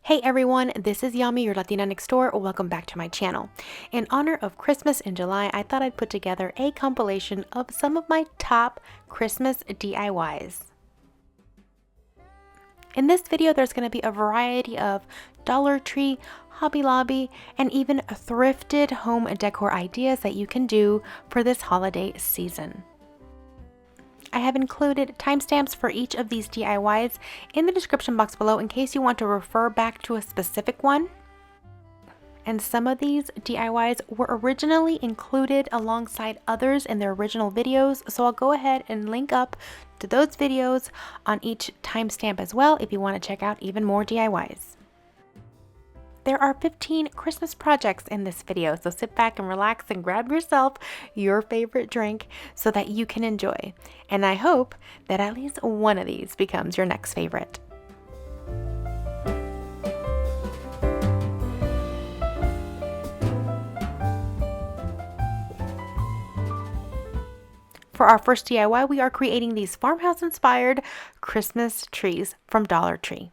Hey everyone, this is Yami, your Latina next door. Welcome back to my channel. In honor of Christmas in July, I thought I'd put together a compilation of some of my top Christmas DIYs. In this video, there's going to be a variety of Dollar Tree, Hobby Lobby, and even thrifted home decor ideas that you can do for this holiday season. I have included timestamps for each of these DIYs in the description box below in case you want to refer back to a specific one. And some of these DIYs were originally included alongside others in their original videos, so I'll go ahead and link up to those videos on each timestamp as well if you want to check out even more DIYs. There are 15 Christmas projects in this video, so sit back and relax and grab yourself your favorite drink so that you can enjoy. And I hope that at least one of these becomes your next favorite. For our first DIY, we are creating these farmhouse-inspired Christmas trees from Dollar Tree.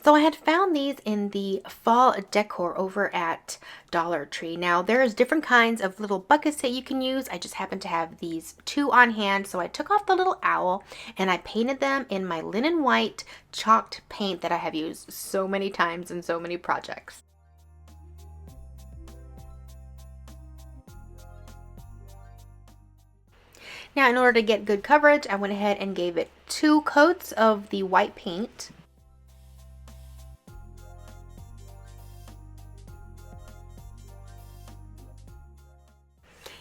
So I had found these in the fall decor over at Dollar Tree. Now there's different kinds of little buckets that you can use. I just happen to have these two on hand. So I took off the little owl and I painted them in my linen white chalked paint that I have used so many times in so many projects. Now in order to get good coverage, I went ahead and gave it 2 coats of the white paint.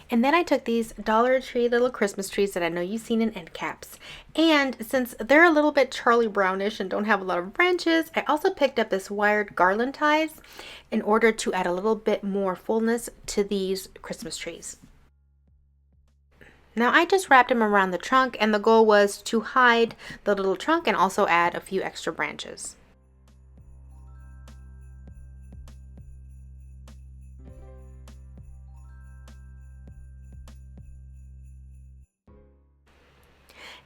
And then I took these Dollar Tree little Christmas trees that I know you've seen in end caps. And since they're a little bit Charlie Brownish and don't have a lot of branches, I also picked up this wired garland ties in order to add a little bit more fullness to these Christmas trees. Now I just wrapped them around the trunk, and the goal was to hide the little trunk and also add a few extra branches.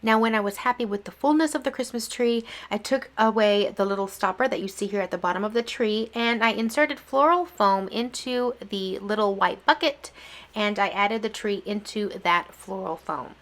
Now when I was happy with the fullness of the Christmas tree, I took away the little stopper that you see here at the bottom of the tree, and I inserted floral foam into the little white bucket, and I added the tree into that floral foam.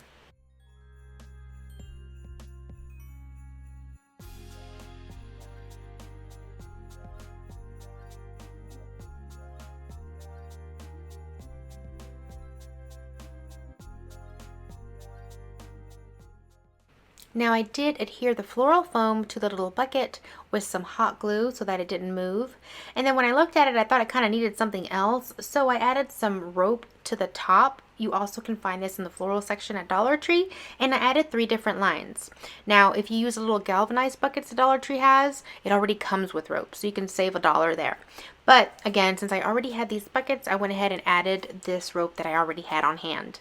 Now I did adhere the floral foam to the little bucket with some hot glue so that it didn't move. And then when I looked at it, I thought it kind of needed something else. So I added some rope to the top. You also can find this in the floral section at Dollar Tree. And I added 3 different lines. Now, if you use the little galvanized buckets the Dollar Tree has, it already comes with rope. So you can save $1 there. But again, since I already had these buckets, I went ahead and added this rope that I already had on hand.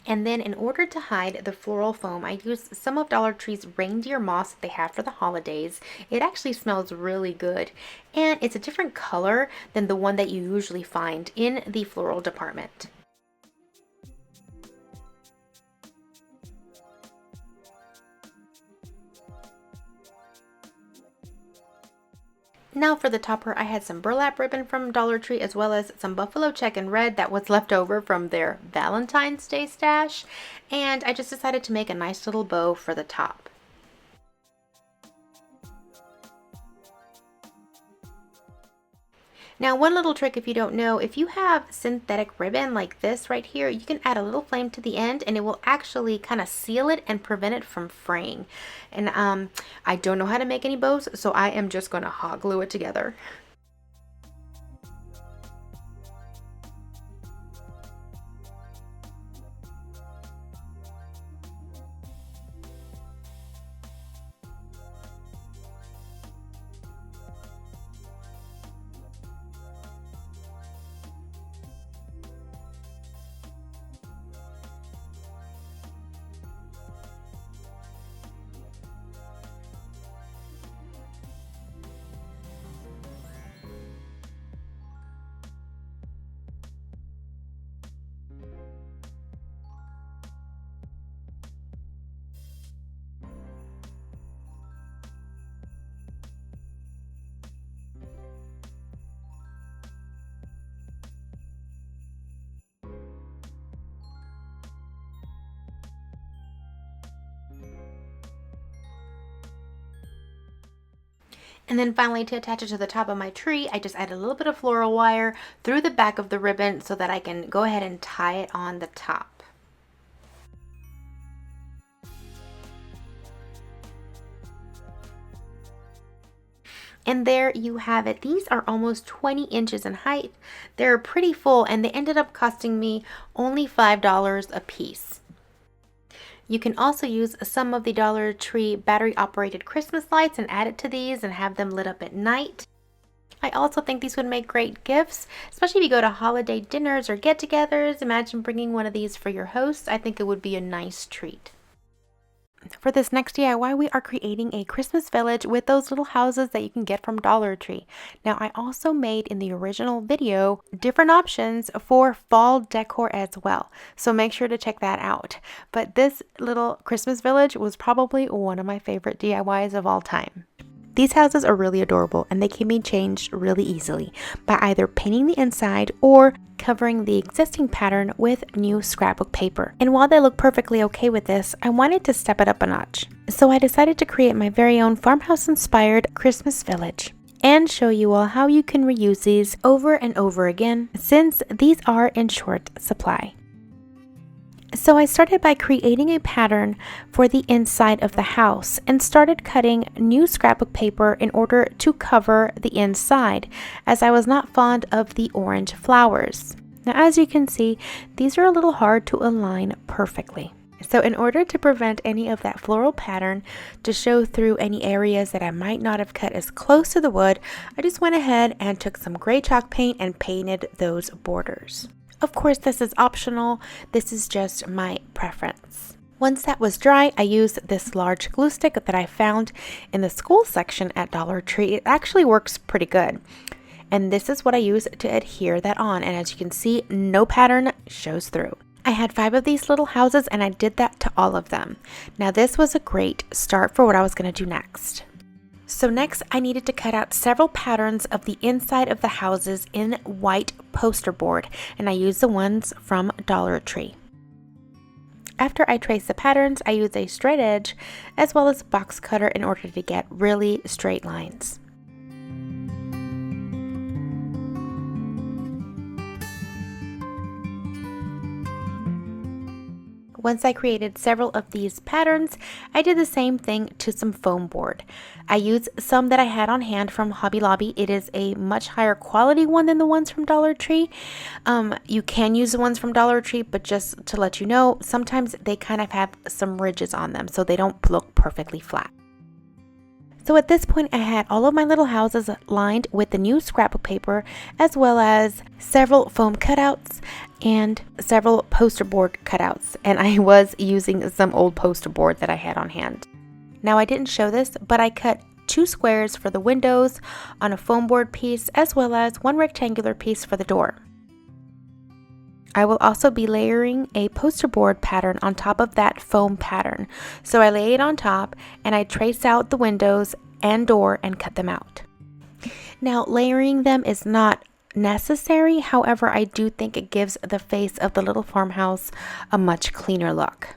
And then in order to hide the floral foam, I used some of Dollar Tree's reindeer moss that they have for the holidays. It actually smells really good, and it's a different color than the one that you usually find in the floral department. Now for the topper, I had some burlap ribbon from Dollar Tree as well as some buffalo check in red that was left over from their Valentine's Day stash, and I just decided to make a nice little bow for the top. Now one little trick, if you don't know, if you have synthetic ribbon like this right here, you can add a little flame to the end and it will actually kind of seal it and prevent it from fraying. And I don't know how to make any bows, so I am just going to hot glue it together. And then finally, to attach it to the top of my tree, I just add a little bit of floral wire through the back of the ribbon so that I can go ahead and tie it on the top. And there you have it. These are almost 20 inches in height. They're pretty full, and they ended up costing me only $5 a piece. You can also use some of the Dollar Tree battery operated Christmas lights and add it to these and have them lit up at night. I also think these would make great gifts, especially if you go to holiday dinners or get-togethers. Imagine bringing one of these for your hosts. I think it would be a nice treat. For this next DIY, we are creating a Christmas village with those little houses that you can get from Dollar Tree. Now, I also made in the original video different options for fall decor as well, so make sure to check that out. But this little Christmas village was probably one of my favorite DIYs of all time. These houses are really adorable, and they can be changed really easily by either painting the inside or covering the existing pattern with new scrapbook paper. And while they look perfectly okay with this, I wanted to step it up a notch. So I decided to create my very own farmhouse inspired Christmas village and show you all how you can reuse these over and over again, since these are in short supply. So I started by creating a pattern for the inside of the house and started cutting new scrapbook paper in order to cover the inside, as I was not fond of the orange flowers. Now, as you can see, these are a little hard to align perfectly. So in order to prevent any of that floral pattern to show through any areas that I might not have cut as close to the wood, I just went ahead and took some gray chalk paint and painted those borders. Of course, this is optional. This is just my preference. Once that was dry, I used this large glue stick that I found in the school section at Dollar Tree. It actually works pretty good. And this is what I use to adhere that on. And as you can see, no pattern shows through. I had 5 of these little houses, and I did that to all of them. Now, this was a great start for what I was going to do next. So next, I needed to cut out several patterns of the inside of the houses in white poster board, and I used the ones from Dollar Tree. After I traced the patterns, I used a straight edge as well as a box cutter in order to get really straight lines. Once I created several of these patterns, I did the same thing to some foam board. I used some that I had on hand from Hobby Lobby. It is a much higher quality one than the ones from Dollar Tree. You can use the ones from Dollar Tree, but just to let you know, sometimes they kind of have some ridges on them, so they don't look perfectly flat. So at this point, I had all of my little houses lined with the new scrapbook paper, as well as several foam cutouts and several poster board cutouts. And I was using some old poster board that I had on hand. Now, I didn't show this, but I cut 2 squares for the windows on a foam board piece, as well as 1 rectangular piece for the door. I will also be layering a poster board pattern on top of that foam pattern. So I lay it on top and I trace out the windows and door and cut them out. Now, layering them is not necessary. However, I do think it gives the face of the little farmhouse a much cleaner look.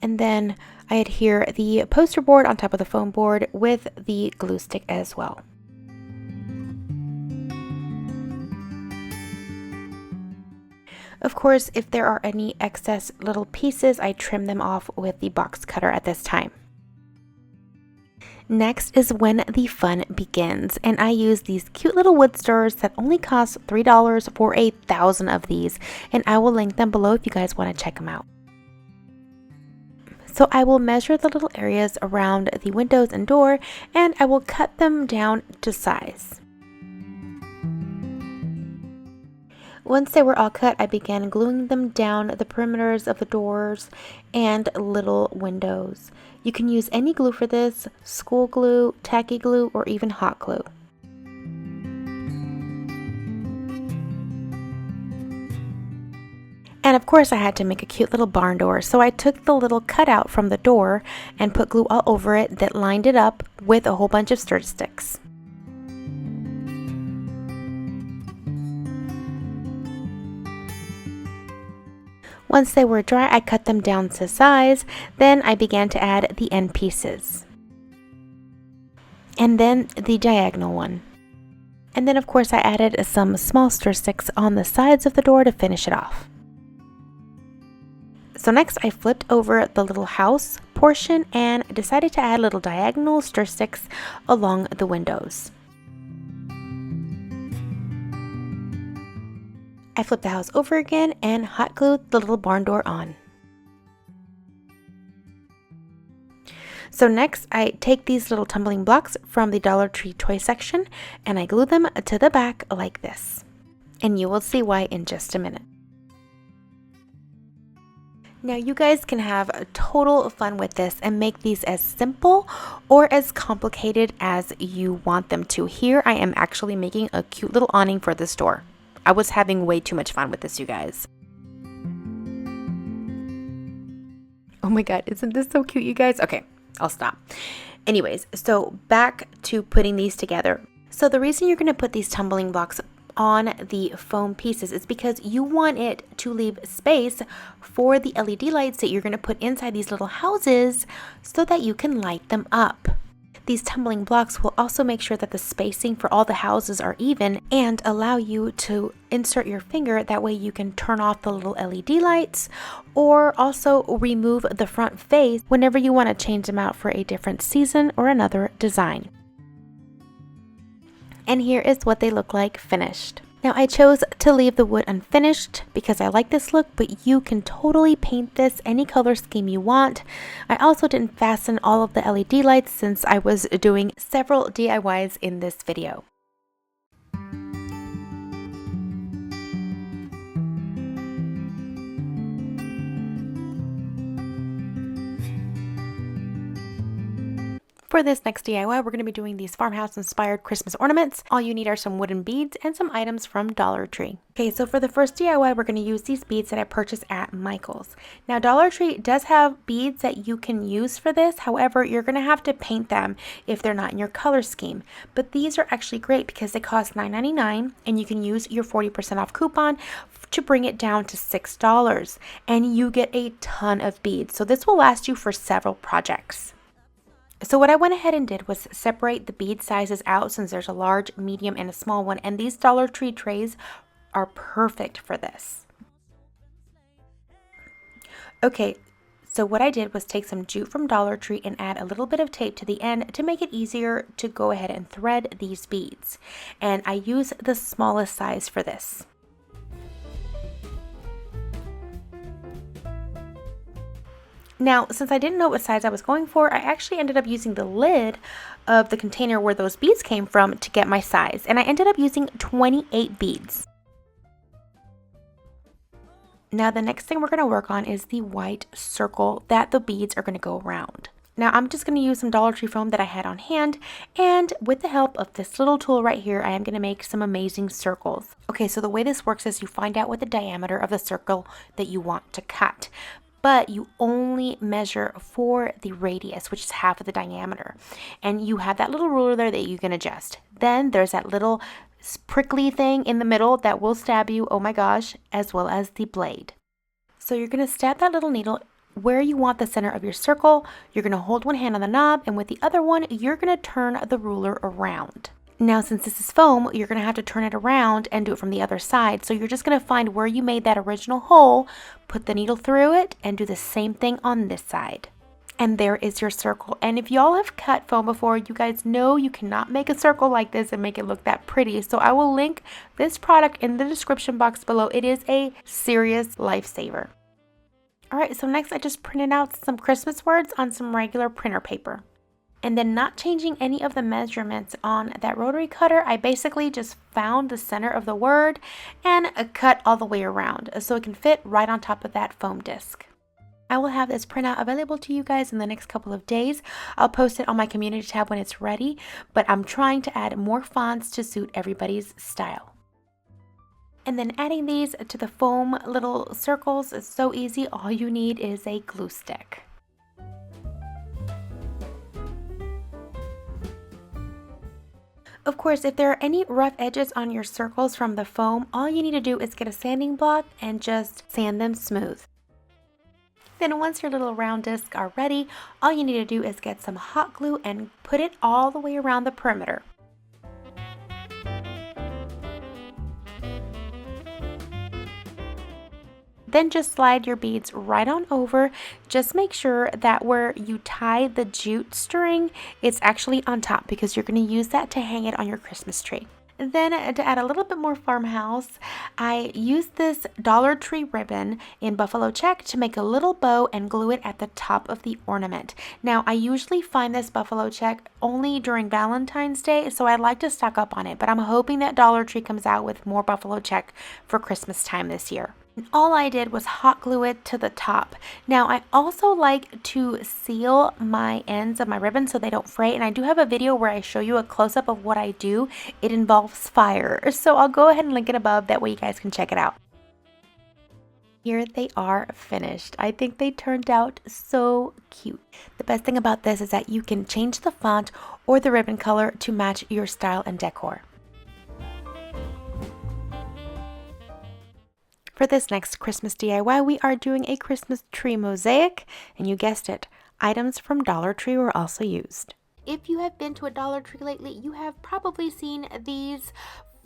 And then I adhere the poster board on top of the foam board with the glue stick as well. Of course, if there are any excess little pieces, I trim them off with the box cutter at this time. Next is when the fun begins, and I use these cute little wood stirrers that only cost $3 for 1,000 of these, and I will link them below if you guys want to check them out. So I will measure the little areas around the windows and door, and I will cut them down to size. Once they were all cut, I began gluing them down the perimeters of the doors and little windows. You can use any glue for this: school glue, tacky glue, or even hot glue. And of course I had to make a cute little barn door, so I took the little cutout from the door and put glue all over it that lined it up with a whole bunch of stir sticks. Once they were dry, I cut them down to size. Then I began to add the end pieces. and then the diagonal one. And then of course I added some small stir sticks on the sides of the door to finish it off. So next I flipped over the little house portion and decided to add little diagonal stir sticks along the windows. I flipped the house over again and hot glued the little barn door on. So next I take these little tumbling blocks from the Dollar Tree toy section and I glue them to the back like this. And you will see why in just a minute. Now you guys can have total fun with this and make these as simple or as complicated as you want them to. Here I am actually making a cute little awning for this door. I was having way too much fun with this, you guys. Oh my god, isn't this so cute, you guys? Okay, I'll stop. Anyways, so back to putting these together. So the reason you're going to put these tumbling blocks on the foam pieces is because you want it to leave space for the LED lights that you're going to put inside these little houses so that you can light them up. These tumbling blocks will also make sure that the spacing for all the houses are even and allow you to insert your finger. That way you can turn off the little LED lights or also remove the front face whenever you want to change them out for a different season or another design. And here is what they look like finished. Now I chose to leave the wood unfinished because I like this look, but you can totally paint this any color scheme you want. I also didn't fasten all of the LED lights since I was doing several DIYs in this video. For this next DIY, we're going to be doing these farmhouse inspired Christmas ornaments. All you need are some wooden beads and some items from Dollar Tree. Okay, so for the first DIY, we're going to use these beads that I purchased at Michael's. Now, Dollar Tree does have beads that you can use for this. However, you're going to have to paint them if they're not in your color scheme. But these are actually great because they cost $9.99 and you can use your 40% off coupon to bring it down to $6. And you get a ton of beads. So this will last you for several projects. So what I went ahead and did was separate the bead sizes out since there's a large, medium, and a small one. And these Dollar Tree trays are perfect for this. Okay, so what I did was take some jute from Dollar Tree and add a little bit of tape to the end to make it easier to go ahead and thread these beads. And I use the smallest size for this. Now, since I didn't know what size I was going for, I actually ended up using the lid of the container where those beads came from to get my size. And I ended up using 28 beads. Now, the next thing we're going to work on is the white circle that the beads are going to go around. Now, I'm just going to use some Dollar Tree foam that I had on hand. And with the help of this little tool right here, I am going to make some amazing circles. Okay, so the way this works is you find out what the diameter of the circle that you want to cut. But you only measure for the radius, which is half of the diameter. And you have that little ruler there that you can adjust. Then there's that little prickly thing in the middle that will stab you, oh my gosh, as well as the blade. So you're going to stab that little needle where you want the center of your circle. You're going to hold one hand on the knob, and with the other one, you're going to turn the ruler around. Now, since this is foam, you're going to have to turn it around and do it from the other side. So you're just going to find where you made that original hole, put the needle through it, and do the same thing on this side. And there is your circle. And if y'all have cut foam before, you guys know you cannot make a circle like this and make it look that pretty. So I will link this product in the description box below. It is a serious lifesaver. Alright, so next I just printed out some Christmas words on some regular printer paper. And then not changing any of the measurements on that rotary cutter, I basically just found the center of the word and cut all the way around so it can fit right on top of that foam disc. I will have this printout available to you guys in the next couple of days. I'll post it on my community tab when it's ready, but I'm trying to add more fonts to suit everybody's style. And then adding these to the foam little circles is so easy. All you need is a glue stick. Of course, if there are any rough edges on your circles from the foam, all you need to do is get a sanding block and just sand them smooth. Then once your little round discs are ready, all you need to do is get some hot glue and put it all the way around the perimeter. Then just slide your beads right on over. Just make sure that where you tie the jute string, it's actually on top because you're going to use that to hang it on your Christmas tree. Then to add a little bit more farmhouse, I used this Dollar Tree ribbon in buffalo check to make a little bow and glue it at the top of the ornament. Now I usually find this buffalo check only during Valentine's Day, so I'd like to stock up on it, but I'm hoping that Dollar Tree comes out with more buffalo check for Christmas time this year. And all I did was hot glue it to the top. Now I also like to seal my ends of my ribbon so they don't fray, and I do have a video where I show you a close-up of what I do. It involves fire, so I'll go ahead and link it above, that way you guys can check it out. Here they are finished. I think they turned out so cute. The best thing about this is that you can change the font or the ribbon color to match your style and decor. For this next Christmas DIY, we are doing a Christmas tree mosaic, and you guessed it, items from Dollar Tree were also used. If you have been to a Dollar Tree lately, you have probably seen these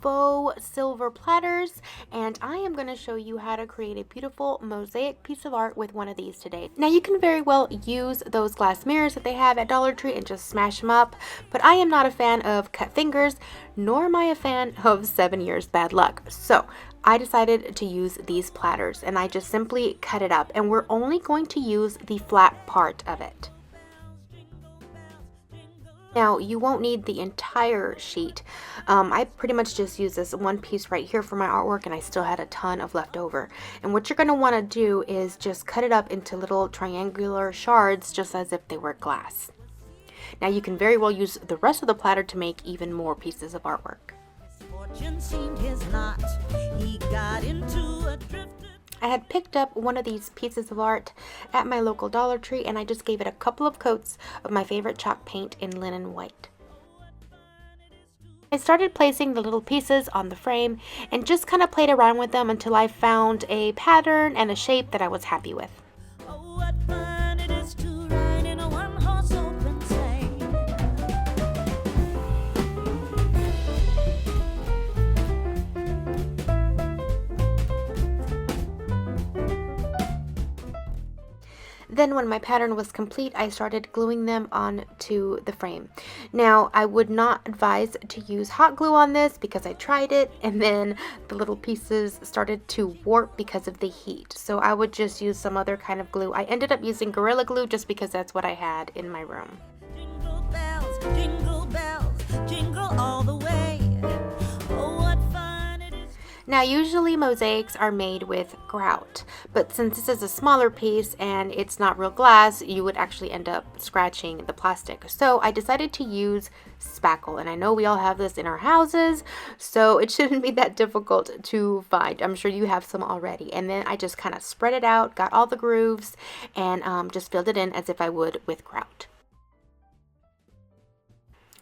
faux silver platters, and I am going to show you how to create a beautiful mosaic piece of art with one of these today. Now you can very well use those glass mirrors that they have at Dollar Tree and just smash them up, but I am not a fan of cut fingers, nor am I a fan of 7 years bad luck. So I decided to use these platters, and I just simply cut it up, and we're only going to use the flat part of it. Now, you won't need the entire sheet. I pretty much just used this one piece right here for my artwork, and I still had a ton of left over. And what you're going to want to do is just cut it up into little triangular shards, just as if they were glass. Now, you can very well use the rest of the platter to make even more pieces of artwork. I had picked up one of these pieces of art at my local Dollar Tree, and I just gave it a couple of coats of my favorite chalk paint in linen white. I started placing the little pieces on the frame and just kind of played around with them until I found a pattern and a shape that I was happy with. Then when my pattern was complete, I started gluing them onto the frame. Now, I would not advise to use hot glue on this because I tried it and then the little pieces started to warp because of the heat. So I would just use some other kind of glue. I ended up using Gorilla Glue just because that's what I had in my room. Jingle bells, jingle all the way. Oh, what fun it is. Now, usually mosaics are made with grout, but since this is a smaller piece and it's not real glass, you would actually end up scratching the plastic. So I decided to use spackle, and I know we all have this in our houses, so it shouldn't be that difficult to find. I'm sure you have some already. And then I just kind of spread it out, got all the grooves, and just filled it in as if I would with grout.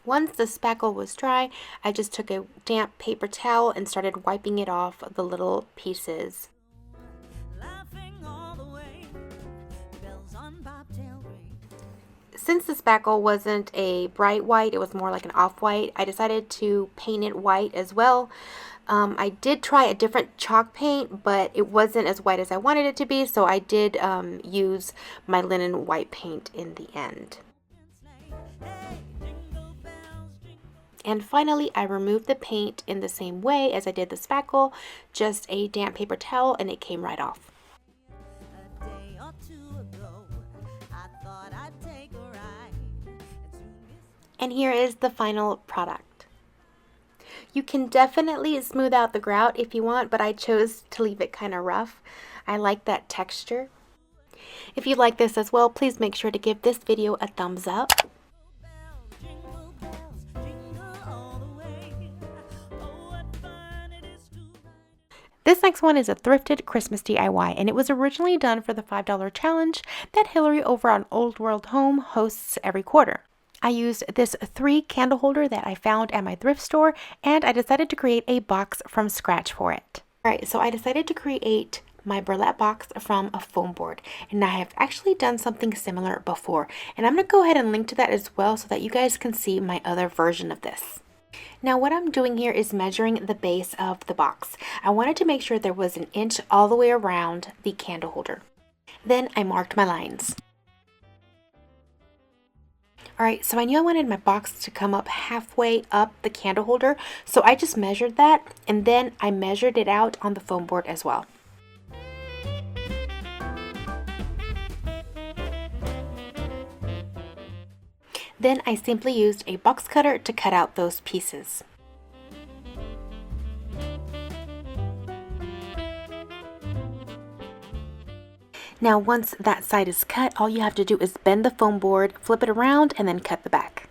Once the spackle was dry, I just took a damp paper towel and started wiping it off the little pieces. Since the spackle wasn't a bright white, it was more like an off-white, I decided to paint it white as well. I did try a different chalk paint, but it wasn't as white as I wanted it to be, so I did use my linen white paint in the end. And finally, I removed the paint in the same way as I did the spackle, just a damp paper towel, and it came right off. And here is the final product. You can definitely smooth out the grout if you want, but I chose to leave it kind of rough. I like that texture. If you like this as well, please make sure to give this video a thumbs up. This next one is a thrifted Christmas DIY, and it was originally done for the $5 challenge that Hillary over on Old World Home hosts every quarter. I used this 3 candle holder that I found at my thrift store, and I decided to create a box from scratch for it. Alright, so I decided to create my burlap box from a foam board, and I have actually done something similar before, and I'm going to go ahead and link to that as well so that you guys can see my other version of this. Now what I'm doing here is measuring the base of the box. I wanted to make sure there was an inch all the way around the candle holder. Then I marked my lines. Alright, so I knew I wanted my box to come up halfway up the candle holder, so I just measured that, and then I measured it out on the foam board as well. Then I simply used a box cutter to cut out those pieces. Now once that side is cut, all you have to do is bend the foam board, flip it around, and then cut the back.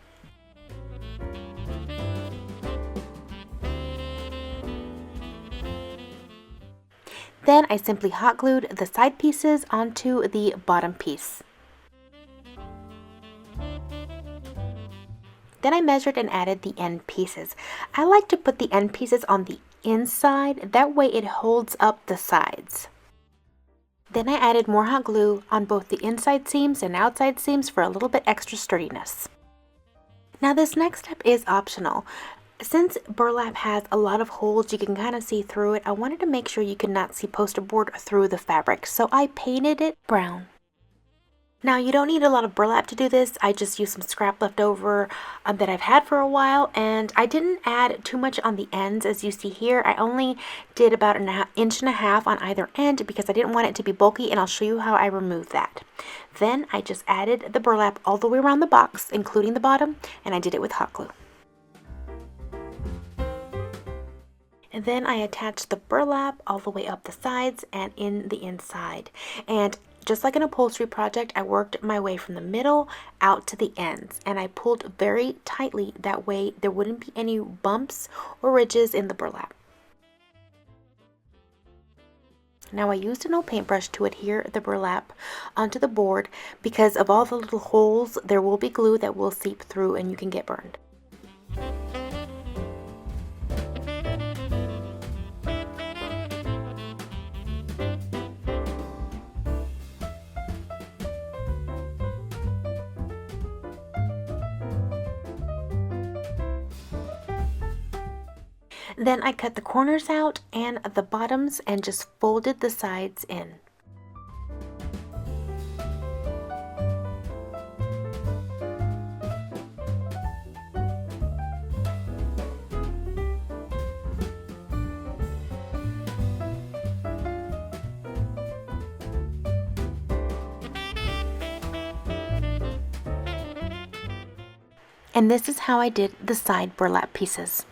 Then I simply hot glued the side pieces onto the bottom piece. Then I measured and added the end pieces. I like to put the end pieces on the inside, that way it holds up the sides. Then I added more hot glue on both the inside seams and outside seams for a little bit extra sturdiness. Now this next step is optional. Since burlap has a lot of holes, you can kind of see through it. I wanted to make sure you could not see poster board through the fabric, so I painted it brown. Now you don't need a lot of burlap to do this. I just used some scrap left over that I've had for a while, and I didn't add too much on the ends as you see here. I only did about an inch and a half on either end because I didn't want it to be bulky, and I'll show you how I removed that. Then I just added the burlap all the way around the box, including the bottom, and I did it with hot glue. And then I attached the burlap all the way up the sides and in the inside. And just like an upholstery project, I worked my way from the middle out to the ends, and I pulled very tightly, that way there wouldn't be any bumps or ridges in the burlap. Now I used an old paintbrush to adhere the burlap onto the board. Because of all the little holes, there will be glue that will seep through and you can get burned. Then I cut the corners out and the bottoms and just folded the sides in. And this is how I did the side burlap pieces.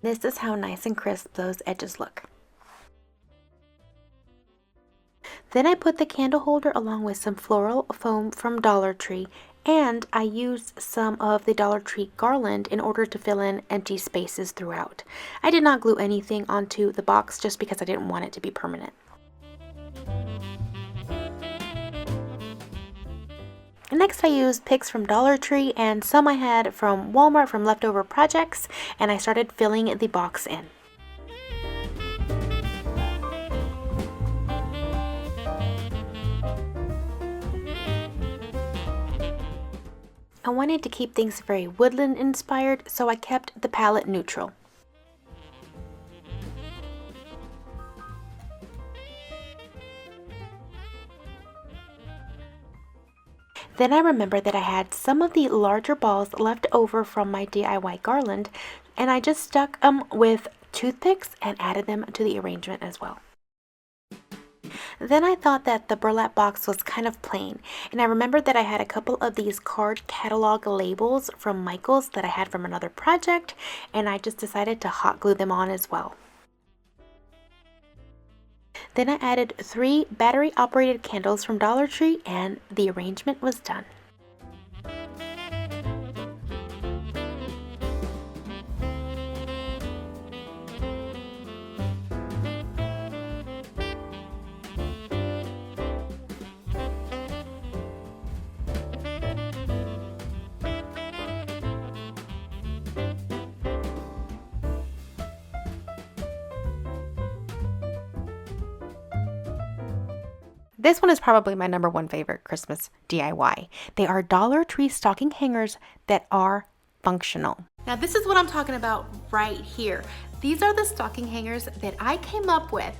This is how nice and crisp those edges look. Then I put the candle holder along with some floral foam from Dollar Tree, and I used some of the Dollar Tree Garland in order to fill in empty spaces throughout. I did not glue anything onto the box just because I didn't want it to be permanent. Next I used picks from Dollar Tree and some I had from Walmart from leftover projects, and I started filling the box in. I wanted to keep things very woodland inspired, so I kept the palette neutral. Then I remembered that I had some of the larger balls left over from my DIY garland, and I just stuck them with toothpicks and added them to the arrangement as well. Then I thought that the burlap box was kind of plain, and I remembered that I had a couple of these card catalog labels from Michaels that I had from another project, and I just decided to hot glue them on as well. Then I added 3 battery operated candles from Dollar Tree and the arrangement was done. This one is probably my #1 favorite Christmas DIY. They are Dollar Tree stocking hangers that are functional. Now this is what I'm talking about right here. These are the stocking hangers that I came up with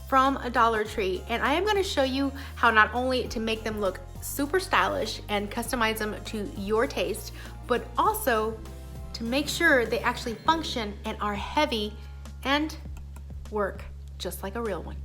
from a Dollar Tree, and I am going to show you how not only to make them look super stylish and customize them to your taste, but also to make sure they actually function and are heavy and work just like a real one.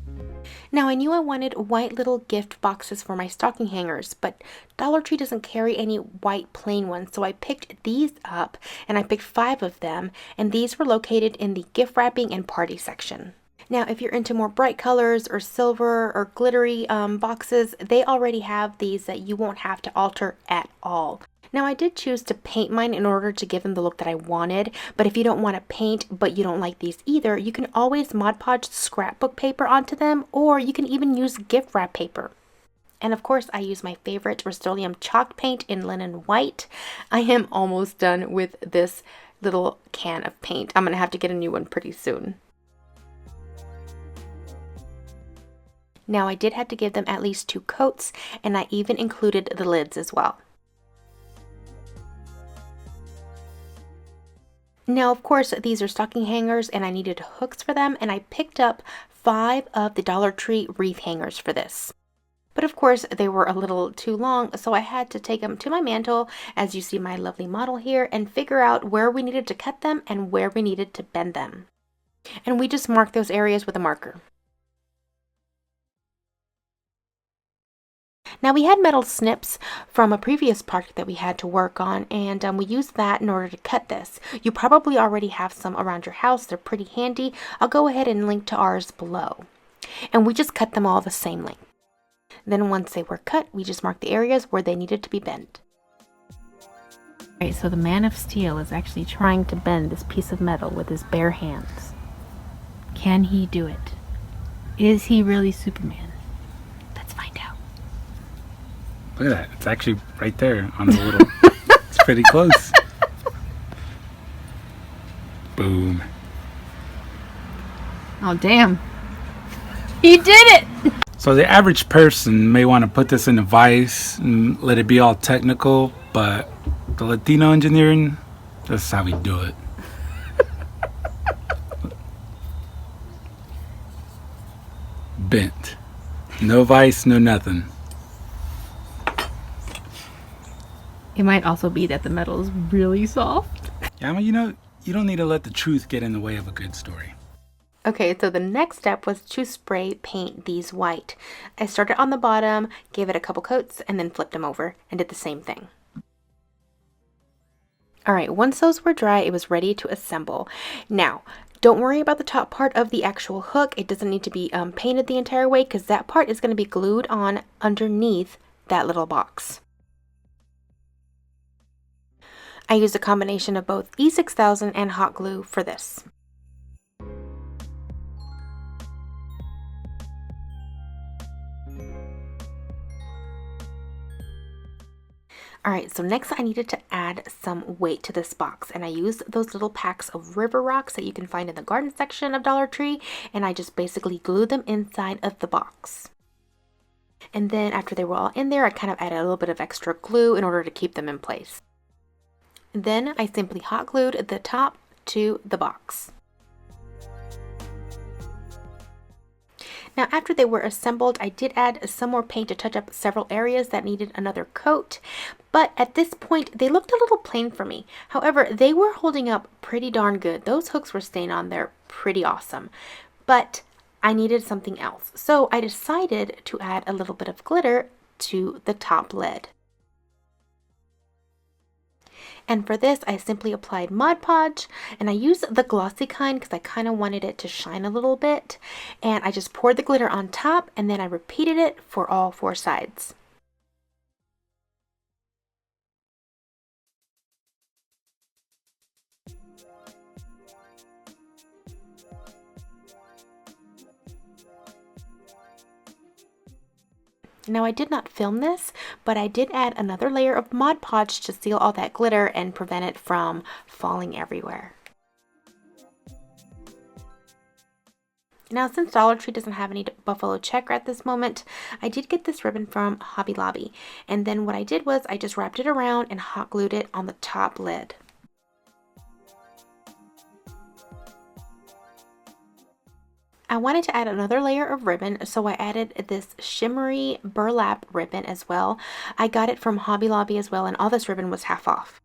Now I knew I wanted white little gift boxes for my stocking hangers, but Dollar Tree doesn't carry any white plain ones, so I picked these up and I picked 5 of them, and these were located in the gift wrapping and party section. Now if you're into more bright colors or silver or glittery boxes, they already have these that you won't have to alter at all. Now I did choose to paint mine in order to give them the look that I wanted, but if you don't want to paint but you don't like these either, you can always Mod Podge scrapbook paper onto them, or you can even use gift wrap paper. And of course I use my favorite Rust-Oleum chalk paint in linen white. I am almost done with this little can of paint. I'm going to have to get a new one pretty soon. Now I did have to give them at least 2 coats, and I even included the lids as well. Now, of course, these are stocking hangers and I needed hooks for them, and I picked up 5 of the Dollar Tree wreath hangers for this. But of course, they were a little too long, so I had to take them to my mantle, as you see my lovely model here, and figure out where we needed to cut them and where we needed to bend them. And we just marked those areas with a marker. Now we had metal snips from a previous project that we had to work on, and we used that in order to cut this. You probably already have some around your house. They're pretty handy. I'll go ahead and link to ours below. And we just cut them all the same length. Then once they were cut, we just marked the areas where they needed to be bent. Alright, so the Man of Steel is actually trying to bend this piece of metal with his bare hands. Can he do it? Is he really Superman? Let's find out. Look at that. It's actually right there on the little... It's pretty close. Boom. Oh, damn. He did it! So the average person may want to put this in a vise and let it be all technical, but the Latino engineering, this is how we do it. Bent. No vise, no nothing. It might also be that the metal is really soft. Yeah, well, you know, you don't need to let the truth get in the way of a good story. Okay, so the next step was to spray paint these white. I started on the bottom, gave it a couple coats, and then flipped them over and did the same thing. Alright, once those were dry, it was ready to assemble. Now, don't worry about the top part of the actual hook. It doesn't need to be painted the entire way, because that part is going to be glued on underneath that little box. I used a combination of both E6000 and hot glue for this. Alright, so next I needed to add some weight to this box, and I used those little packs of river rocks that you can find in the garden section of Dollar Tree, and I just basically glued them inside of the box. And then after they were all in there, I kind of added a little bit of extra glue in order to keep them in place. Then I simply hot glued the top to the box. Now after they were assembled, I did add some more paint to touch up several areas that needed another coat, but at this point they looked a little plain for me. However, they were holding up pretty darn good. Those hooks were staying on there pretty awesome, but I needed something else. So I decided to add a little bit of glitter to the top lid. And for this, I simply applied Mod Podge, and I used the glossy kind because I kind of wanted it to shine a little bit. And I just poured the glitter on top, and then I repeated it for all 4 sides. Now I did not film this, but I did add another layer of Mod Podge to seal all that glitter and prevent it from falling everywhere. Now, since Dollar Tree doesn't have any buffalo checker at this moment, I did get this ribbon from Hobby Lobby. And then what I did was I just wrapped it around and hot glued it on the top lid. I wanted to add another layer of ribbon, so I added this shimmery burlap ribbon as well. I got it from Hobby Lobby as well, and all this ribbon was half off.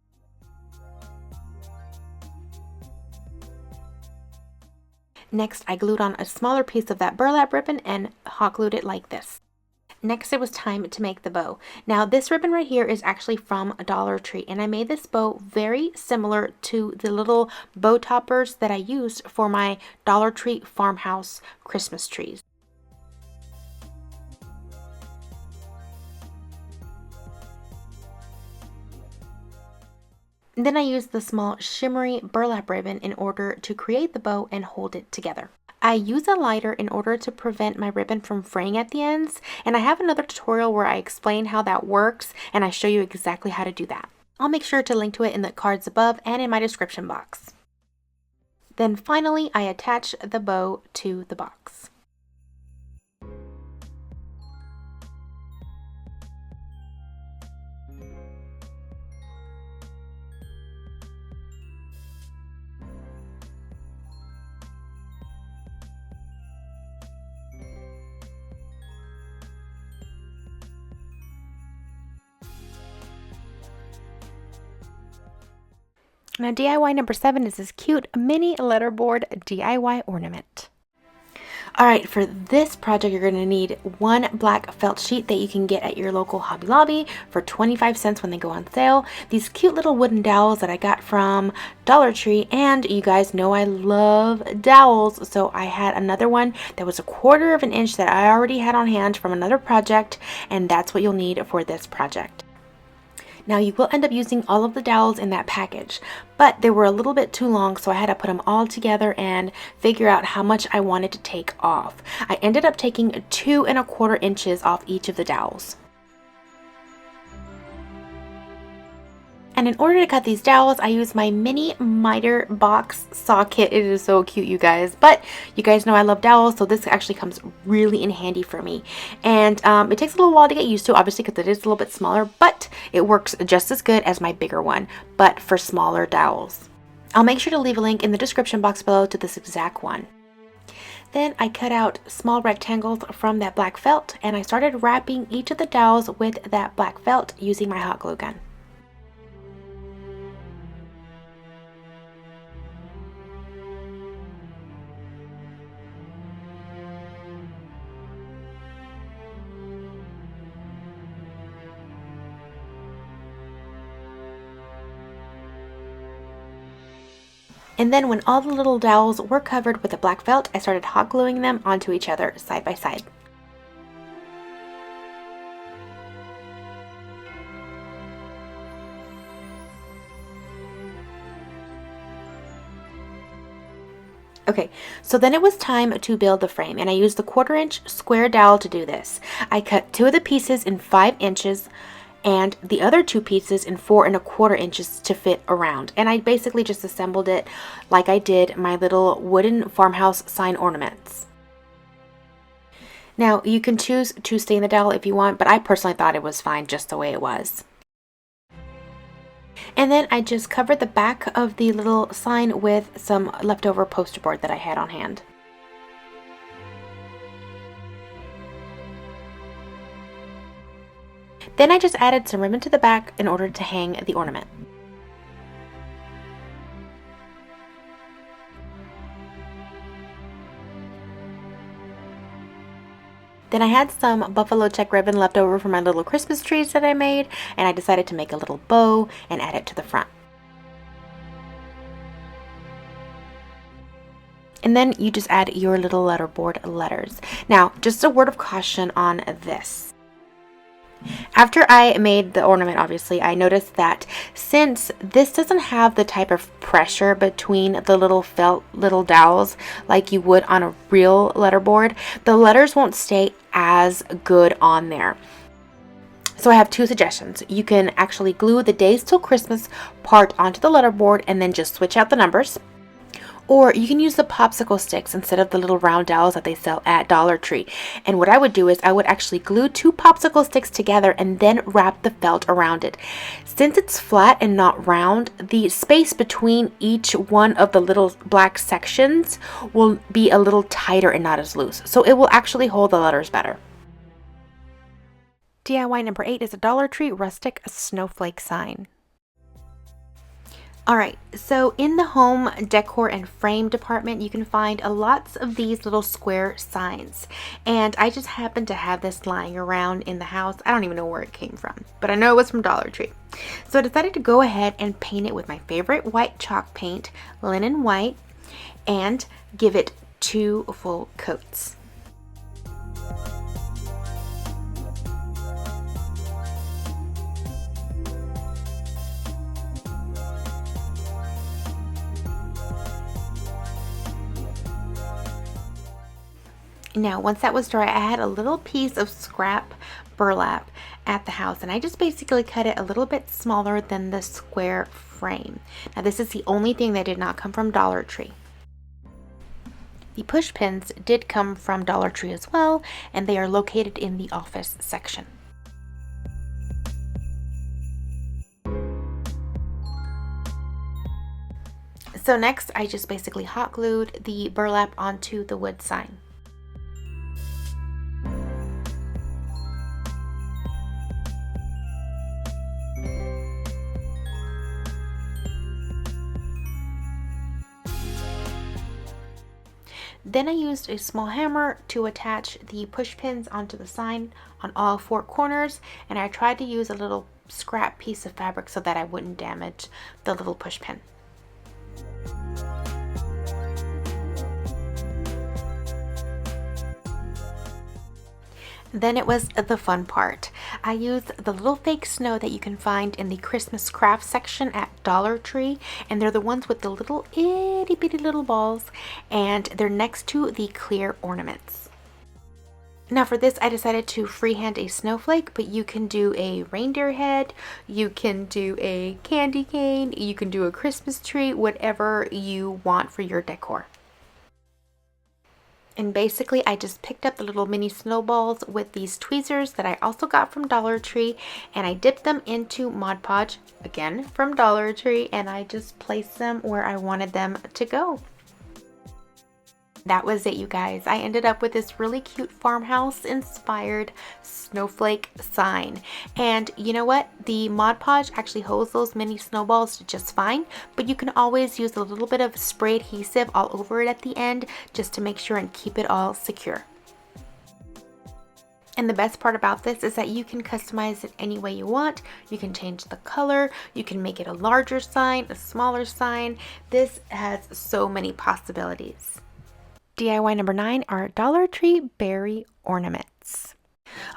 Next, I glued on a smaller piece of that burlap ribbon and hot glued it like this. Next, it was time to make the bow. Now, this ribbon right here is actually from Dollar Tree, and I made this bow very similar to the little bow toppers that I used for my Dollar Tree farmhouse Christmas trees. Then I used the small shimmery burlap ribbon in order to create the bow and hold it together. I use a lighter in order to prevent my ribbon from fraying at the ends, and I have another tutorial where I explain how that works and I show you exactly how to do that. I'll make sure to link to it in the cards above and in my description box. Then finally, I attach the bow to the box. Now DIY number 7 is this cute mini letterboard DIY ornament. Alright, for this project you're going to need one black felt sheet that you can get at your local Hobby Lobby for 25 cents when they go on sale. These cute little wooden dowels that I got from Dollar Tree, and you guys know I love dowels, so I had another one that was 1/4 of an inch that I already had on hand from another project, and that's what you'll need for this project. Now you will end up using all of the dowels in that package, but they were a little bit too long, so I had to put them all together and figure out how much I wanted to take off. I ended up taking 2¼ inches off each of the dowels. And in order to cut these dowels, I used my mini miter box saw kit. It is so cute, you guys. But you guys know I love dowels, so this actually comes really in handy for me. And it takes a little while to get used to, obviously, because it is a little bit smaller, but it works just as good as my bigger one, but for smaller dowels. I'll make sure to leave a link in the description box below to this exact one. Then I cut out small rectangles from that black felt, and I started wrapping each of the dowels with that black felt using my hot glue gun. And then when all the little dowels were covered with the black felt, I started hot gluing them onto each other side by side. Okay, so then it was time to build the frame, and I used the 1/4 inch square dowel to do this. I cut 2 of the pieces in 5 inches and the other 2 pieces in 4¼ inches to fit around. And I basically just assembled it like I did my little wooden farmhouse sign ornaments. Now, you can choose to stain the dowel if you want, but I personally thought it was fine just the way it was. And then I just covered the back of the little sign with some leftover poster board that I had on hand. Then I just added some ribbon to the back in order to hang the ornament. Then I had some buffalo check ribbon left over from my little Christmas trees that I made, and I decided to make a little bow and add it to the front. And then you just add your little letterboard letters. Now, just a word of caution on this. After I made the ornament, obviously, I noticed that since this doesn't have the type of pressure between the little felt little dowels like you would on a real letterboard, the letters won't stay as good on there. So I have two suggestions. You can actually glue the Days Till Christmas part onto the letterboard and then just switch out the numbers. Or you can use the popsicle sticks instead of the little round dowels that they sell at Dollar Tree. And what I would do is I would actually glue two popsicle sticks together and then wrap the felt around it. Since it's flat and not round, the space between each one of the little black sections will be a little tighter and not as loose. So it will actually hold the letters better. DIY number 8 is a Dollar Tree Rustic Snowflake sign. Alright, so in the home decor and frame department, you can find lots of these little square signs. And I just happened to have this lying around in the house. I don't even know where it came from, but I know it was from Dollar Tree. So I decided to go ahead and paint it with my favorite white chalk paint, linen white, and give it 2 full coats. Now, once that was dry, I had a little piece of scrap burlap at the house, and I just basically cut it a little bit smaller than the square frame. Now, this is the only thing that did not come from Dollar Tree. The push pins did come from Dollar Tree as well, and they are located in the office section. So next, I just basically hot glued the burlap onto the wood sign. Then I used a small hammer to attach the push pins onto the sign on all 4 corners, and I tried to use a little scrap piece of fabric so that I wouldn't damage the little push pin. Then it was the fun part. I used the little fake snow that you can find in the Christmas craft section at Dollar Tree, and they're the ones with the little itty bitty little balls, and they're next to the clear ornaments. Now for this, I decided to freehand a snowflake, but you can do a reindeer head, you can do a candy cane, you can do a Christmas tree, whatever you want for your decor. And basically, I just picked up the little mini snowballs with these tweezers that I also got from Dollar Tree, and I dipped them into Mod Podge, again from Dollar Tree, and I just placed them where I wanted them to go. That was it, you guys. I ended up with this really cute farmhouse inspired snowflake sign. And you know what? The Mod Podge actually holds those mini snowballs just fine, but you can always use a little bit of spray adhesive all over it at the end just to make sure and keep it all secure. And the best part about this is that you can customize it any way you want. You can change the color, you can make it a larger sign, a smaller sign. This has so many possibilities. DIY number 9 are Dollar Tree berry ornaments.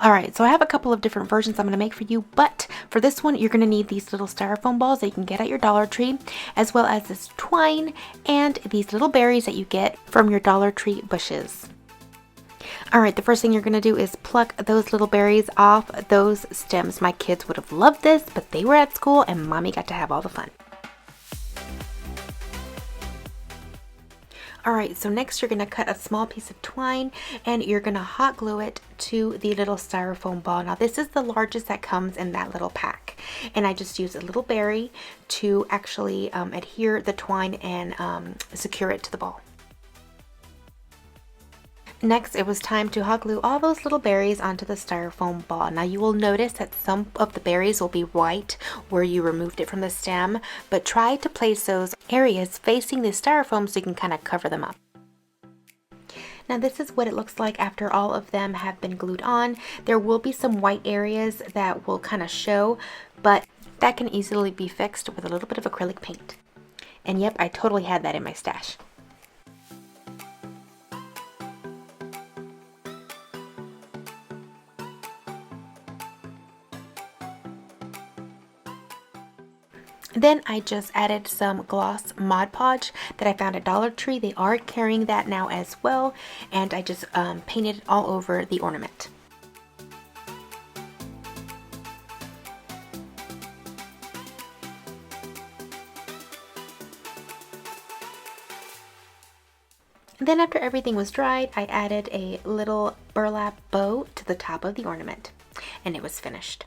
Alright, so I have a couple of different versions I'm going to make for you, but for this one you're going to need these little styrofoam balls that you can get at your Dollar Tree, as well as this twine and these little berries that you get from your Dollar Tree bushes. Alright, the first thing you're going to do is pluck those little berries off those stems. My kids would have loved this, but they were at school and mommy got to have all the fun. Alright, so next you're going to cut a small piece of twine and you're going to hot glue it to the little styrofoam ball. Now this is the largest that comes in that little pack. And I just used a little berry to actually adhere the twine and secure it to the ball. Next, it was time to hot glue all those little berries onto the styrofoam ball. Now you will notice that some of the berries will be white where you removed it from the stem, but try to place those areas facing the styrofoam so you can kind of cover them up. Now this is what it looks like after all of them have been glued on. There will be some white areas that will kind of show, but that can easily be fixed with a little bit of acrylic paint. And yep, I totally had that in my stash. Then I just added some gloss Mod Podge that I found at Dollar Tree. They are carrying that now as well, and I just painted it all over the ornament. Then after everything was dried, I added a little burlap bow to the top of the ornament, and it was finished.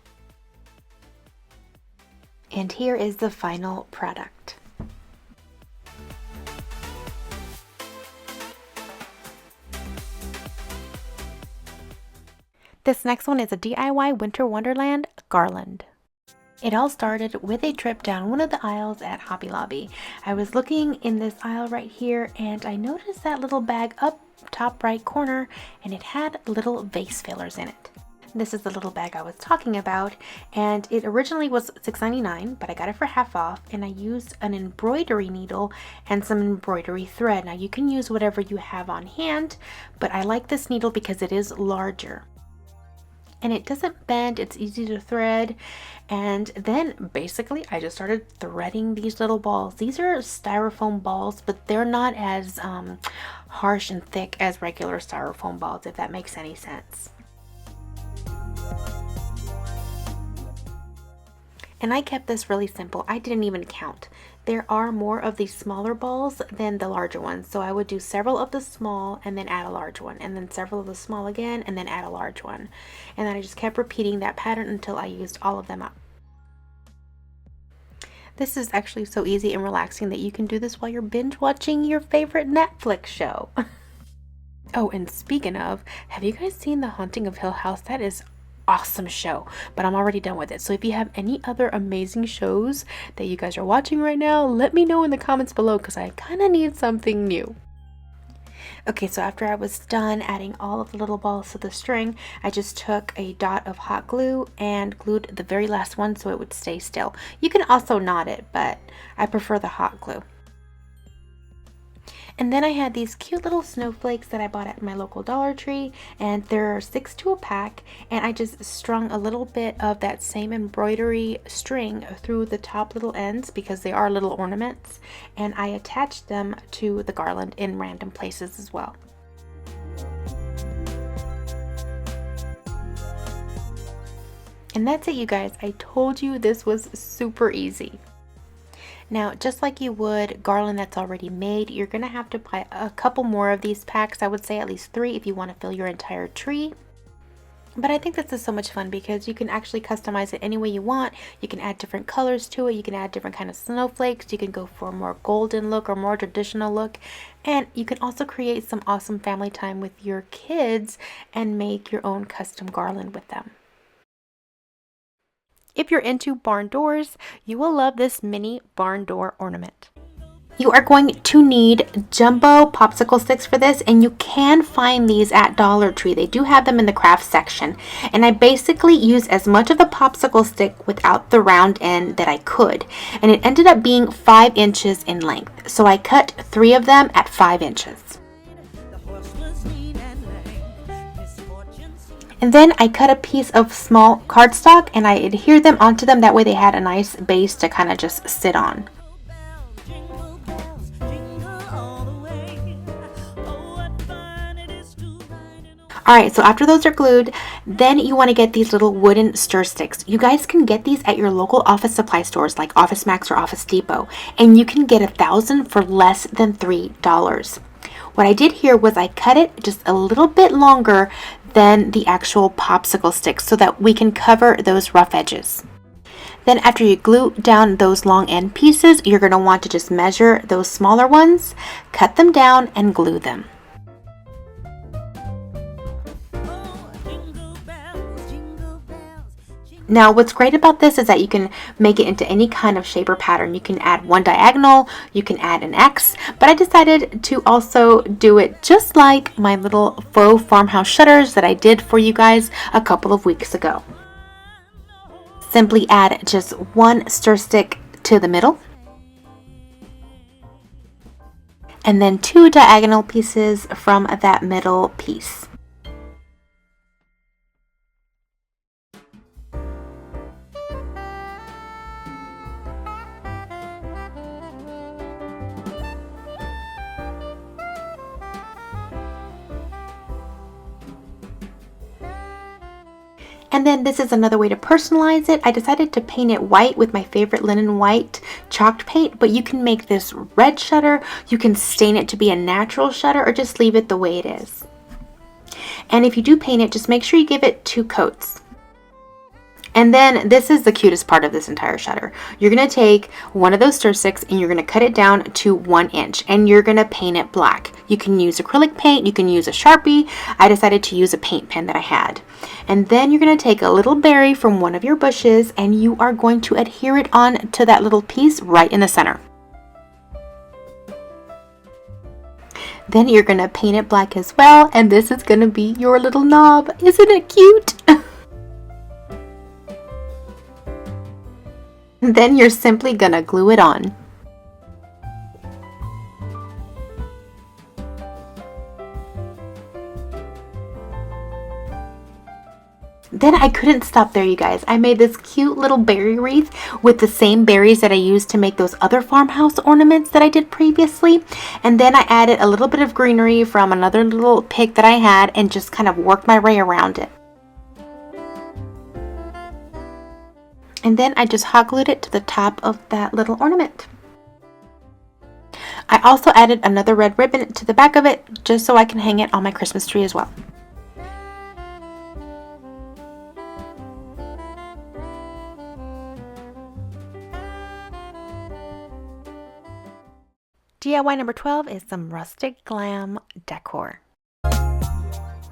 And here is the final product. This next one is a DIY Winter Wonderland Garland. It all started with a trip down one of the aisles at Hobby Lobby. I was looking in this aisle right here and I noticed that little bag up top right corner, and it had little vase fillers in it. This is the little bag I was talking about, and it originally was $6.99, but I got it for half off, and I used an embroidery needle and some embroidery thread. Now you can use whatever you have on hand, but I like this needle because it is larger. And it doesn't bend, it's easy to thread. And then basically I just started threading these little balls. These are styrofoam balls, but they're not as harsh and thick as regular styrofoam balls, if that makes any sense. And I kept this really simple. I didn't even count. There are more of these smaller balls than the larger ones. So I would do several of the small and then add a large one, and then several of the small again and then add a large one. And then I just kept repeating that pattern until I used all of them up. This is actually so easy and relaxing that you can do this while you're binge watching your favorite Netflix show. Oh, and speaking of, have you guys seen The Haunting of Hill House? That is awesome show, but I'm already done with it. So if you have any other amazing shows that you guys are watching right now, let me know in the comments below, because I kind of need something new. Okay, so after I was done adding all of the little balls to the string, I just took a dot of hot glue and glued the very last one so it would stay still. You can also knot it, but I prefer the hot glue. And then I had these cute little snowflakes that I bought at my local Dollar Tree, and there are 6 to a pack, and I just strung a little bit of that same embroidery string through the top little ends because they are little ornaments, and I attached them to the garland in random places as well. And that's it, you guys. I told you this was super easy. Now, just like you would garland that's already made, you're going to have to buy a couple more of these packs. I would say at least 3 if you want to fill your entire tree. But I think this is so much fun because you can actually customize it any way you want. You can add different colors to it. You can add different kind of snowflakes. You can go for a more golden look or more traditional look. And you can also create some awesome family time with your kids and make your own custom garland with them. If you're into barn doors, you will love this mini barn door ornament. You are going to need jumbo popsicle sticks for this, and you can find these at Dollar Tree. They do have them in the craft section. And I basically used as much of the popsicle stick without the round end that I could. And it ended up being 5 inches in length. So I cut 3 of them at 5 inches. And then I cut a piece of small cardstock and I adhered them onto them. That way they had a nice base to kind of just sit on. Alright, so after those are glued, then you want to get these little wooden stir sticks. You guys can get these at your local office supply stores like Office Max or Office Depot. And you can get 1,000 for less than $3. What I did here was I cut it just a little bit longer than the actual popsicle sticks so that we can cover those rough edges. Then after you glue down those long end pieces, you're going to want to just measure those smaller ones, cut them down, and glue them. Now, what's great about this is that you can make it into any kind of shape or pattern. You can add one diagonal, you can add an X, but I decided to also do it just like my little faux farmhouse shutters that I did for you guys a couple of weeks ago. Simply add just one stir stick to the middle, and then 2 diagonal pieces from that middle piece. And then this is another way to personalize it. I decided to paint it white with my favorite linen white chalked paint, but you can make this red shutter, you can stain it to be a natural shutter, or just leave it the way it is. And if you do paint it, just make sure you give it 2 coats. And then this is the cutest part of this entire shutter. You're going to take one of those stir sticks and you're going to cut it down to 1 inch, and you're going to paint it black. You can use acrylic paint, you can use a Sharpie. I decided to use a paint pen that I had. And then you're going to take a little berry from one of your bushes and you are going to adhere it on to that little piece right in the center. Then you're going to paint it black as well, and this is going to be your little knob. Isn't it cute? Then you're simply gonna glue it on. Then I couldn't stop there, you guys. I made this cute little berry wreath with the same berries that I used to make those other farmhouse ornaments that I did previously. And then I added a little bit of greenery from another little pick that I had and just kind of worked my way around it. And then I just hot glued it to the top of that little ornament. I also added another red ribbon to the back of it just so I can hang it on my Christmas tree as well. DIY number 12 is some Rustic Glam decor.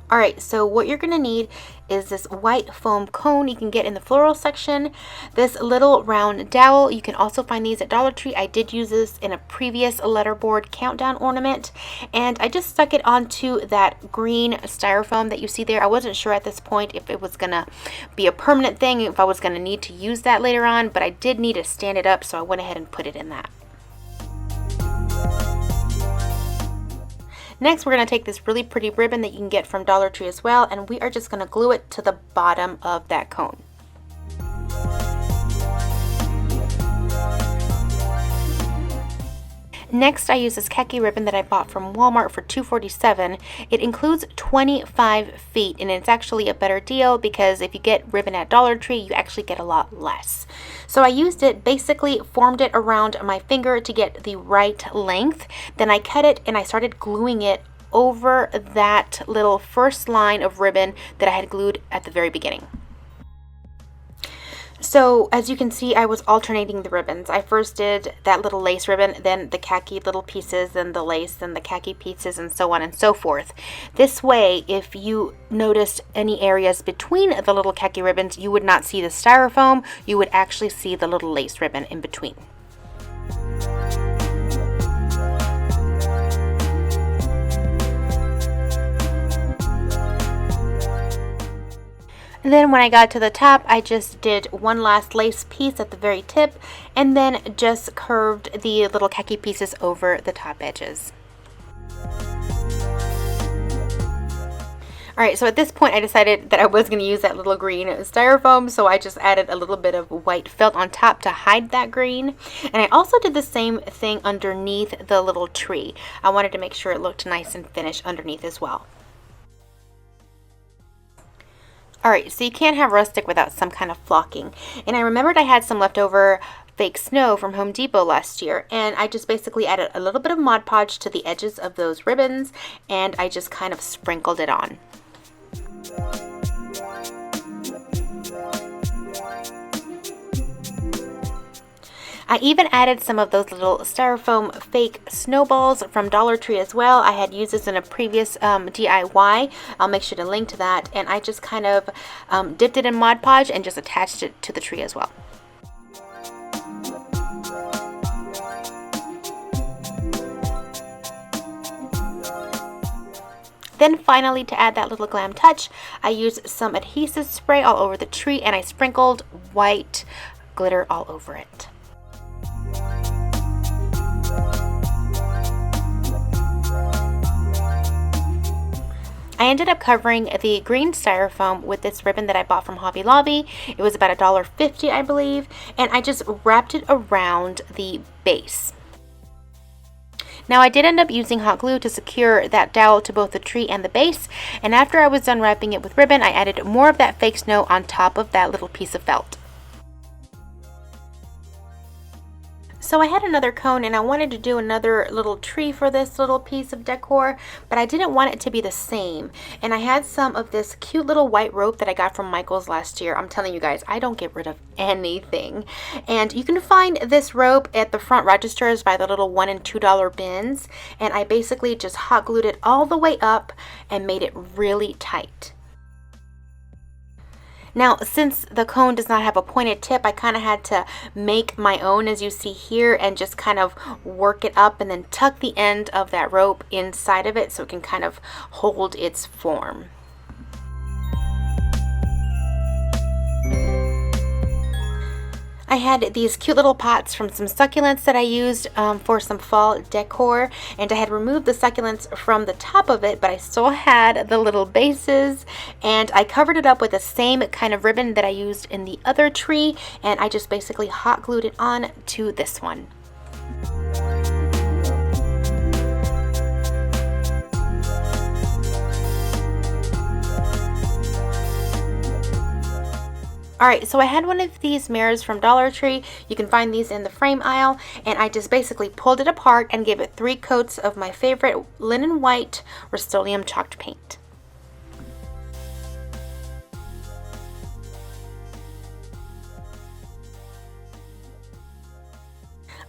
Alright, so what you're going to need is this white foam cone you can get in the floral section, this little round dowel. You can also find these at Dollar Tree. I did use this in a previous letterboard countdown ornament, and I just stuck it onto that green styrofoam that you see there. I wasn't sure at this point if it was going to be a permanent thing, if I was going to need to use that later on, but I did need to stand it up, so I went ahead and put it in that. Next, we're going to take this really pretty ribbon that you can get from Dollar Tree as well, and we are just going to glue it to the bottom of that cone. Next, I use this khaki ribbon that I bought from Walmart for $2.47. It includes 25 feet, and it's actually a better deal because if you get ribbon at Dollar Tree, you actually get a lot less. So I used it, basically formed it around my finger to get the right length. Then I cut it and I started gluing it over that little first line of ribbon that I had glued at the very beginning. So as you can see, I was alternating the ribbons. I first did that little lace ribbon, then the khaki little pieces, then the lace, then the khaki pieces, and so on and so forth. This way, if you noticed any areas between the little khaki ribbons, you would not see the styrofoam, you would actually see the little lace ribbon in between. And then when I got to the top, I just did one last lace piece at the very tip and then just curved the little khaki pieces over the top edges. Alright, so at this point I decided that I was going to use that little green styrofoam, so I just added a little bit of white felt on top to hide that green. And I also did the same thing underneath the little tree. I wanted to make sure it looked nice and finished underneath as well. Alright, so you can't have rustic without some kind of flocking. And I remembered I had some leftover fake snow from Home Depot last year, and I just basically added a little bit of Mod Podge to the edges of those ribbons, and I just kind of sprinkled it on. I even added some of those little styrofoam fake snowballs from Dollar Tree as well. I had used this in a previous DIY. I'll make sure to link to that. And I just kind of dipped it in Mod Podge and just attached it to the tree as well. Then finally, to add that little glam touch, I used some adhesive spray all over the tree and I sprinkled white glitter all over it. I ended up covering the green styrofoam with this ribbon that I bought from Hobby Lobby. It was about $1.50, I believe, and I just wrapped it around the base. Now I did end up using hot glue to secure that dowel to both the tree and the base, and after I was done wrapping it with ribbon, I added more of that fake snow on top of that little piece of felt. So I had another cone and I wanted to do another little tree for this little piece of decor, but I didn't want it to be the same. And I had some of this cute little white rope that I got from Michael's last year. I'm telling you guys, I don't get rid of anything. And you can find this rope at the front registers by the little $1 and $2 bins. And I basically just hot glued it all the way up and made it really tight. Now, since the cone does not have a pointed tip, I kind of had to make my own, as you see here, and just kind of work it up and then tuck the end of that rope inside of it so it can kind of hold its form. I had these cute little pots from some succulents that I used for some fall decor, and I had removed the succulents from the top of it, but I still had the little bases, and I covered it up with the same kind of ribbon that I used in the other tree, and I just basically hot glued it on to this one. Alright, so I had one of these mirrors from Dollar Tree. You can find these in the frame aisle, and I just basically pulled it apart and gave it 3 coats of my favorite linen white Rust-Oleum chalked paint.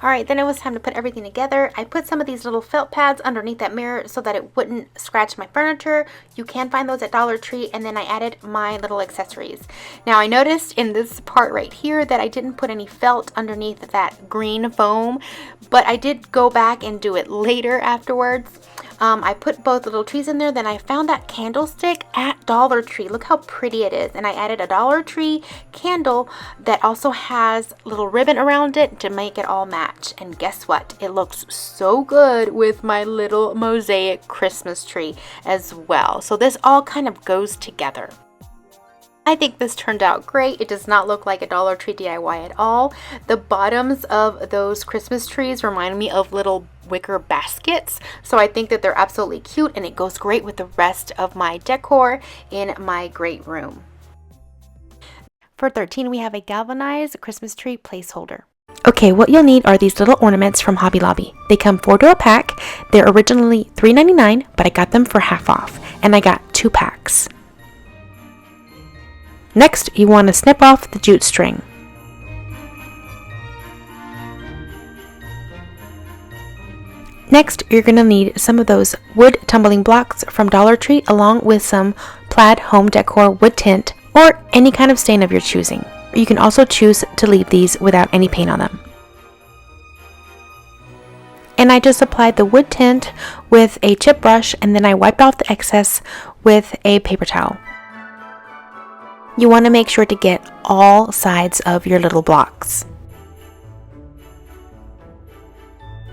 Alright, then it was time to put everything together. I put some of these little felt pads underneath that mirror so that it wouldn't scratch my furniture. You can find those at Dollar Tree, and then I added my little accessories. Now I noticed in this part right here that I didn't put any felt underneath that green foam, but I did go back and do it later afterwards. I put both little trees in there, then I found that candlestick at Dollar Tree. Look how pretty it is. And I added a Dollar Tree candle that also has little ribbon around it to make it all match. And guess what? It looks so good with my little mosaic Christmas tree as well. So this all kind of goes together. I think this turned out great. It does not look like a Dollar Tree DIY at all. The bottoms of those Christmas trees remind me of little wicker baskets, so I think that they're absolutely cute, and it goes great with the rest of my decor in my great room. For 13, we have a galvanized Christmas tree placeholder. Okay, what you'll need are these little ornaments from Hobby Lobby. They come 4 to a pack. They're originally $3.99, but I got them for half off, and I got 2 packs. Next, you want to snip off the jute string. Next, you're going to need some of those wood tumbling blocks from Dollar Tree, along with some plaid home decor wood tint or any kind of stain of your choosing. You can also choose to leave these without any paint on them. And I just applied the wood tint with a chip brush, and then I wiped off the excess with a paper towel. You want to make sure to get all sides of your little blocks.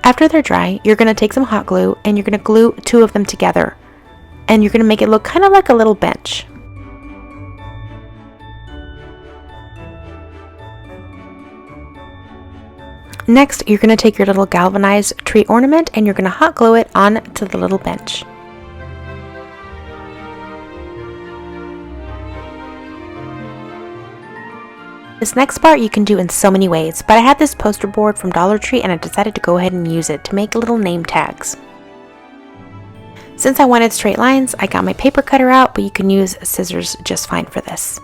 After they're dry, you're going to take some hot glue and you're going to glue 2 of them together. And you're going to make it look kind of like a little bench. Next, you're going to take your little galvanized tree ornament and you're going to hot glue it onto the little bench. This next part you can do in so many ways, but I had this poster board from Dollar Tree and I decided to go ahead and use it to make little name tags. Since I wanted straight lines, I got my paper cutter out, but you can use scissors just fine for this.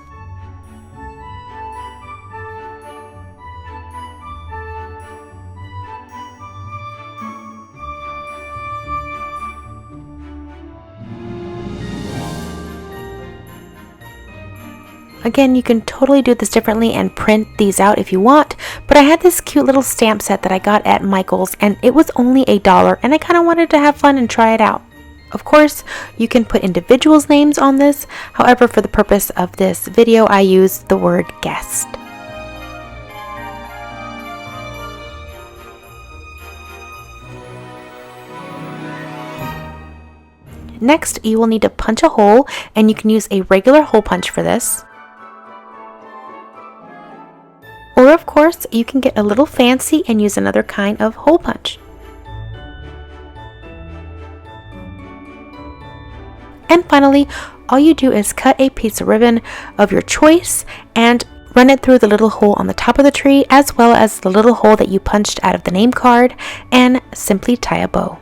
Again, you can totally do this differently and print these out if you want, but I had this cute little stamp set that I got at Michael's and it was only $1 and I kind of wanted to have fun and try it out. Of course, you can put individuals' names on this. However, for the purpose of this video, I used the word guest. Next, you will need to punch a hole, and you can use a regular hole punch for this. Or of course, you can get a little fancy and use another kind of hole punch. And finally, all you do is cut a piece of ribbon of your choice and run it through the little hole on the top of the tree as well as the little hole that you punched out of the name card and simply tie a bow.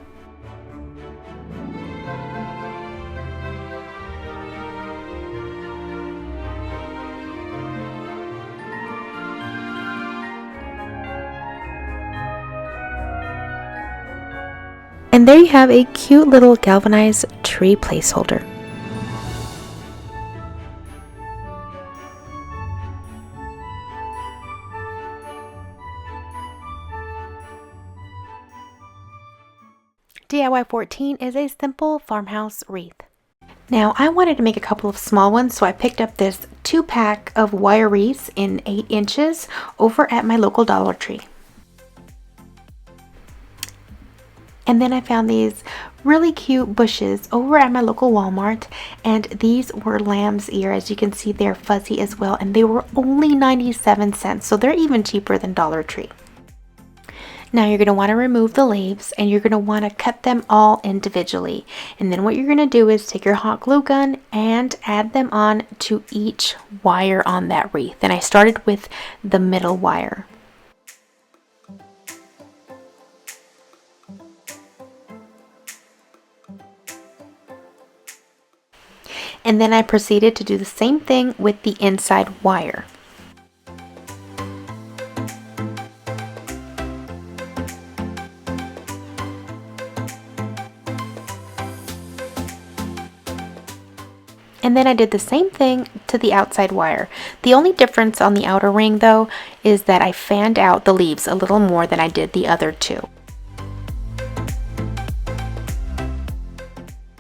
And there you have a cute little galvanized tree placeholder. DIY 14 is a simple farmhouse wreath. Now I wanted to make a couple of small ones, so I picked up this 2-pack of wire wreaths in 8 inches over at my local Dollar Tree. And then I found these really cute bushes over at my local Walmart, and these were lamb's ear. As you can see, they're fuzzy as well, and they were only 97 cents, so they're even cheaper than Dollar Tree. Now you're going to want to remove the leaves, and you're going to want to cut them all individually. And then what you're going to do is take your hot glue gun and add them on to each wire on that wreath. And I started with the middle wire. And then I proceeded to do the same thing with the inside wire. And then I did the same thing to the outside wire. The only difference on the outer ring though is that I fanned out the leaves a little more than I did the other two.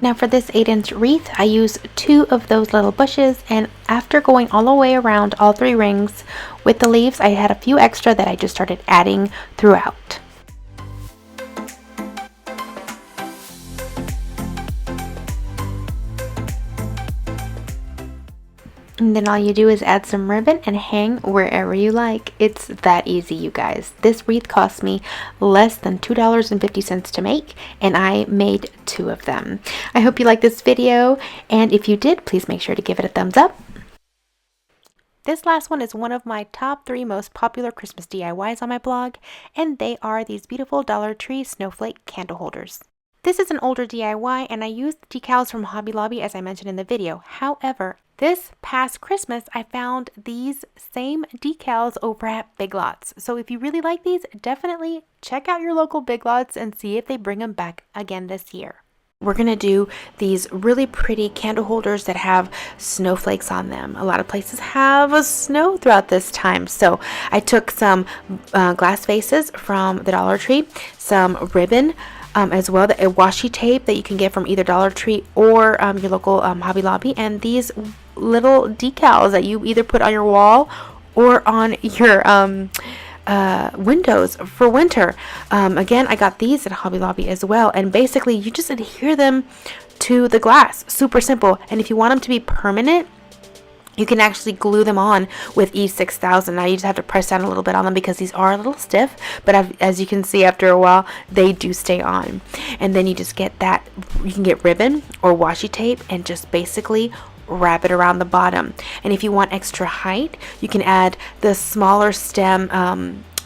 Now for this 8-inch wreath, I used 2 of those little bushes, and after going all the way around all 3 rings with the leaves, I had a few extra that I just started adding throughout. And then all you do is add some ribbon and hang wherever you like. It's that easy, you guys. This wreath cost me less than $2.50 to make, and I made 2 of them. I hope you liked this video, and if you did, please make sure to give it a thumbs up. This last one is one of my top 3 most popular Christmas DIYs on my blog, and they are these beautiful Dollar Tree Snowflake candle holders. This is an older DIY, and I used decals from Hobby Lobby as I mentioned in the video. However, this past Christmas, I found these same decals over at Big Lots. So if you really like these, definitely check out your local Big Lots and see if they bring them back again this year. We're going to do these really pretty candle holders that have snowflakes on them. A lot of places have snow throughout this time. So I took some glass vases from the Dollar Tree, some ribbon, as well, a washi tape that you can get from either Dollar Tree or your local Hobby Lobby, and these little decals that you either put on your wall or on your windows for winter. Again, I got these at Hobby Lobby as well, and basically you just adhere them to the glass. Super simple. And if you want them to be permanent, you can actually glue them on with E6000. Now you just have to press down a little bit on them because these are a little stiff, but as you can see, after a while they do stay on. And then you just get that, you can get ribbon or washi tape and just basically wrap it around the bottom. And if you want extra height, you can add the smaller stem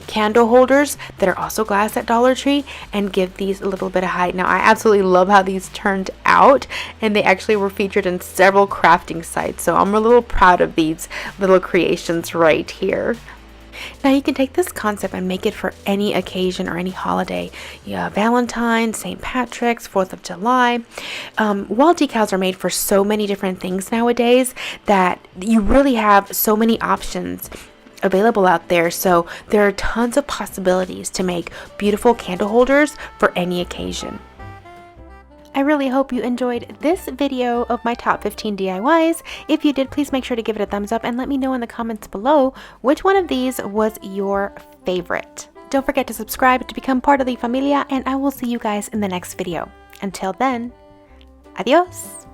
candle holders that are also glass at Dollar Tree and give these a little bit of height. Now I absolutely love how these turned out, and they actually were featured in several crafting sites, so I'm a little proud of these little creations right here. Now you can take this concept and make it for any occasion or any holiday. Yeah, Valentine's, St. Patrick's, 4th of July. Wall decals are made for so many different things nowadays that you really have so many options available out there. So there are tons of possibilities to make beautiful candle holders for any occasion. I really hope you enjoyed this video of my top 15 DIYs. If you did, please make sure to give it a thumbs up and let me know in the comments below which one of these was your favorite. Don't forget to subscribe to become part of the familia, and I will see you guys in the next video. Until then, adios!